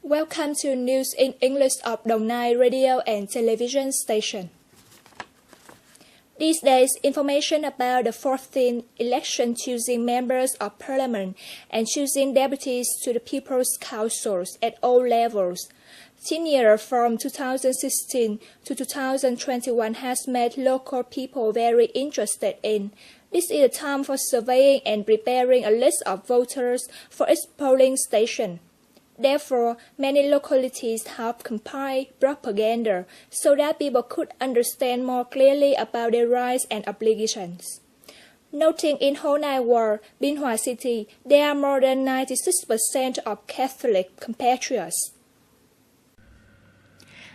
Welcome to News in English of Đồng Nai Radio and Television Station. These days, information about the 14th election choosing members of parliament and choosing deputies to the People's Councils at all levels. Tenure from 2016 to 2021 has made local people very interested in. This is a time for surveying and preparing a list of voters for each polling station. Therefore, many localities have compiled propaganda so that people could understand more clearly about their rights and obligations. Noting in Ho Nai War, Biên Hòa City, there are more than 96% of Catholic compatriots.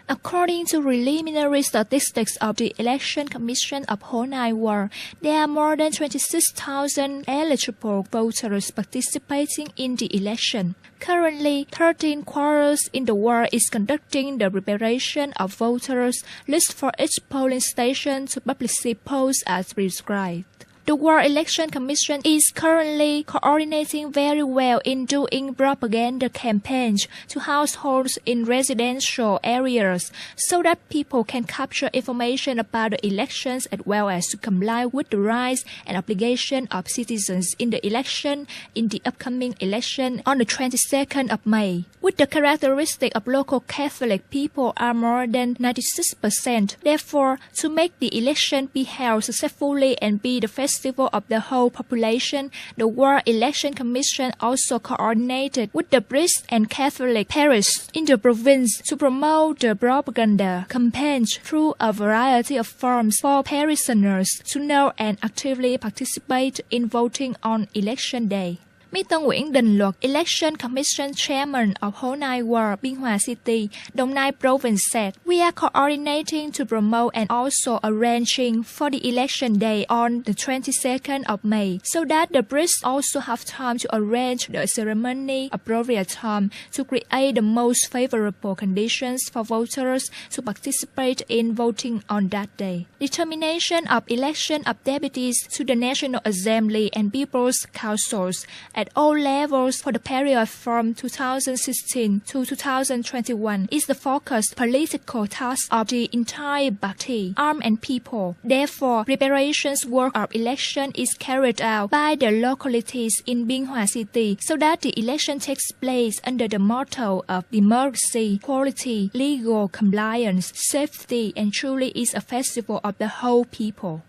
According to preliminary statistics of the Election Commission of Ho Nai War, there are more than 26,000 eligible voters participating in the election. Currently, 13 quarters in the war is conducting the preparation of voters lists for each polling station to publicly post as prescribed. The War Election Commission is currently coordinating very well in doing propaganda campaigns to households in residential areas so that people can capture information about the elections as well as to comply with the rights and obligations of citizens in the election in the upcoming election on the 22nd of May. With the characteristic of local Catholic people are more than 96%. Therefore, to make the election be held successfully and be the festival of the whole population, the War Election Commission also coordinated with the priest and Catholic parishes in the province to promote the propaganda campaigns through a variety of forms for parishioners to know and actively participate in voting on election day. Mr. Nguyễn Đình Luật, Election Commission Chairman of Ho Nai War, Biên Hòa City, Đồng Nai Province said, "We are coordinating to promote and also arranging for the election day on the 22nd of May, so that the priests also have time to arrange the ceremony appropriate time to create the most favorable conditions for voters to participate in voting on that day. Determination of election of deputies to the National Assembly and People's Councils at all levels for the period from 2016 to 2021 is the focused political task of the entire party, arm and people. Therefore, preparations work of election is carried out by the localities in Biên Hòa City so that the election takes place under the motto of democracy, quality, legal compliance, safety, and truly is a festival of the whole people."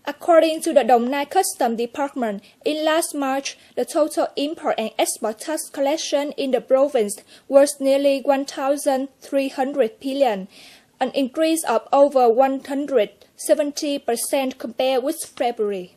According to the Đồng Nai Customs Department, in last March, the total import and export tax collection in the province was nearly 1,300 billion, an increase of over 170% compared with February.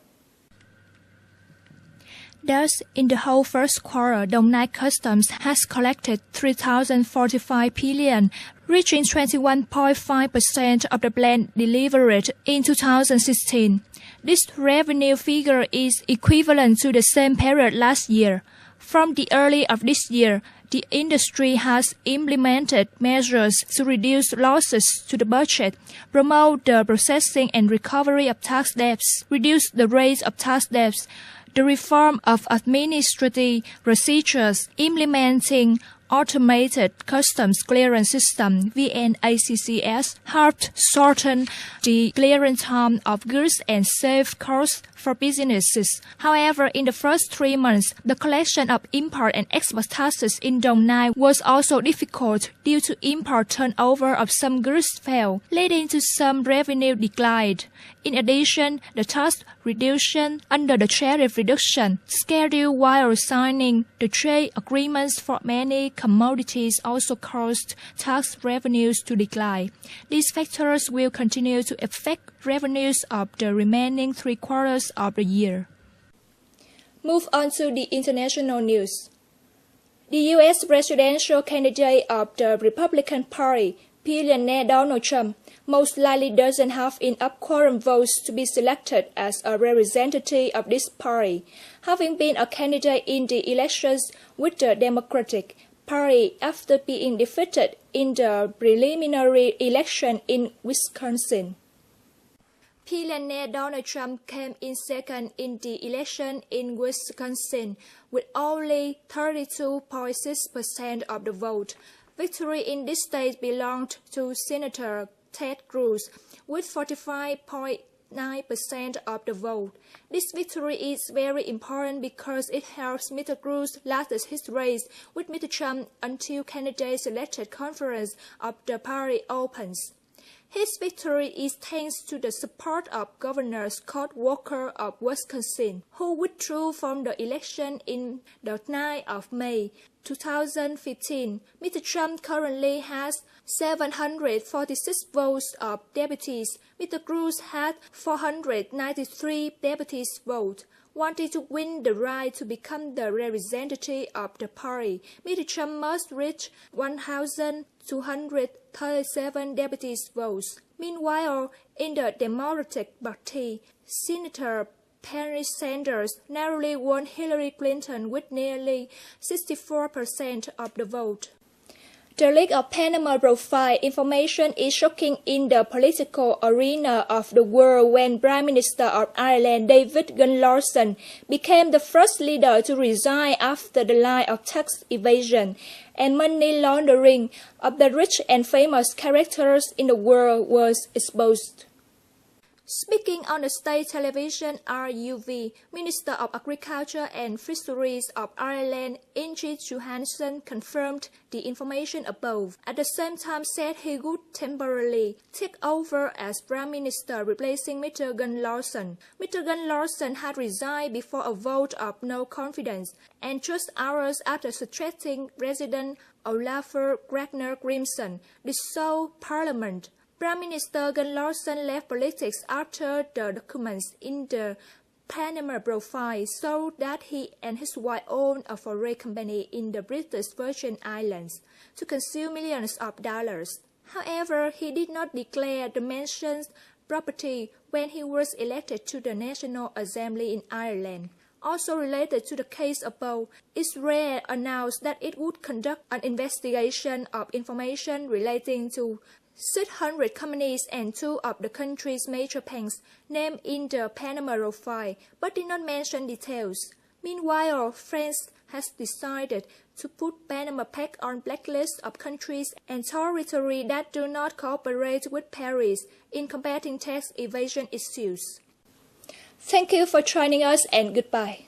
Thus, in the whole first quarter, Đồng Nai Customs has collected 3,045 billion, reaching 21.5% of the plan delivered in 2016. This revenue figure is equivalent to the same period last year. From the early of this year, the industry has implemented measures to reduce losses to the budget, promote the processing and recovery of tax debts, reduce the rates of tax debts, the reform of administrative procedures, implementing automated customs clearance system (VNACCS) helped shorten the clearance time of goods and save costs for businesses. However, in the first 3 months, the collection of import and export taxes in Đồng Nai was also difficult due to import turnover of some goods fell, leading to some revenue decline. In addition, the tax reduction under the tariff reduction schedule while signing the trade agreements for many commodities also caused tax revenues to decline. These factors will continue to affect revenues of the remaining 3 quarters of the year. Move on to the international news. The U.S. presidential candidate of the Republican Party, billionaire Donald Trump, most likely doesn't have enough quorum votes to be selected as a representative of this party, having been a candidate in the elections with the Democratic Party after being defeated in the preliminary election in Wisconsin. Billionaire Donald Trump came in second in the election in Wisconsin with only 32.6% of the vote. Victory in this state belonged to Senator Ted Cruz with 45.9% of the vote. This victory is very important because it helps Mr. Cruz last his race with Mr. Trump until candidates elected conference of the party opens. His victory is thanks to the support of Governor Scott Walker of Wisconsin, who withdrew from the election in the 9th of May 2015. Mr. Trump currently has 746 votes of deputies. Mr. Cruz had 493 deputies vote. Wanting to win the right to become the representative of the party, Mr. Trump must reach 1,237 deputies votes. Meanwhile, in the Democratic Party, Senator Bernie Sanders narrowly won Hillary Clinton with nearly 64% of the vote. The leak of Panama profile information is shocking in the political arena of the world when Prime Minister of Ireland David Gunn became the first leader to resign after the line of tax evasion and money laundering of the rich and famous characters in the world was exposed. Speaking on the state television RUV, Minister of Agriculture and Fisheries of Ireland, Ingrid Johansson, confirmed the information above. At the same time, said he would temporarily take over as Prime Minister, replacing Mr. Gunn Larsen. Mr. Gunn Larsen had resigned before a vote of no confidence, and just hours after subtracting President Olafur Ragnar Grimson dissolved Parliament. Prime Minister Gunn Larsen left politics after the documents in the Panama profile showed that he and his wife owned a foreign company in the British Virgin Islands to conceal millions of dollars. However, he did not declare the mentioned property when he was elected to the National Assembly in Ireland. Also related to the case above, Israel announced that it would conduct an investigation of information relating to 600 companies and two of the country's major banks named in the Panama profile, but did not mention details. Meanwhile, France has decided to put Panama back on blacklist of countries and territories that do not cooperate with Paris in combating tax evasion issues. Thank you for joining us and goodbye.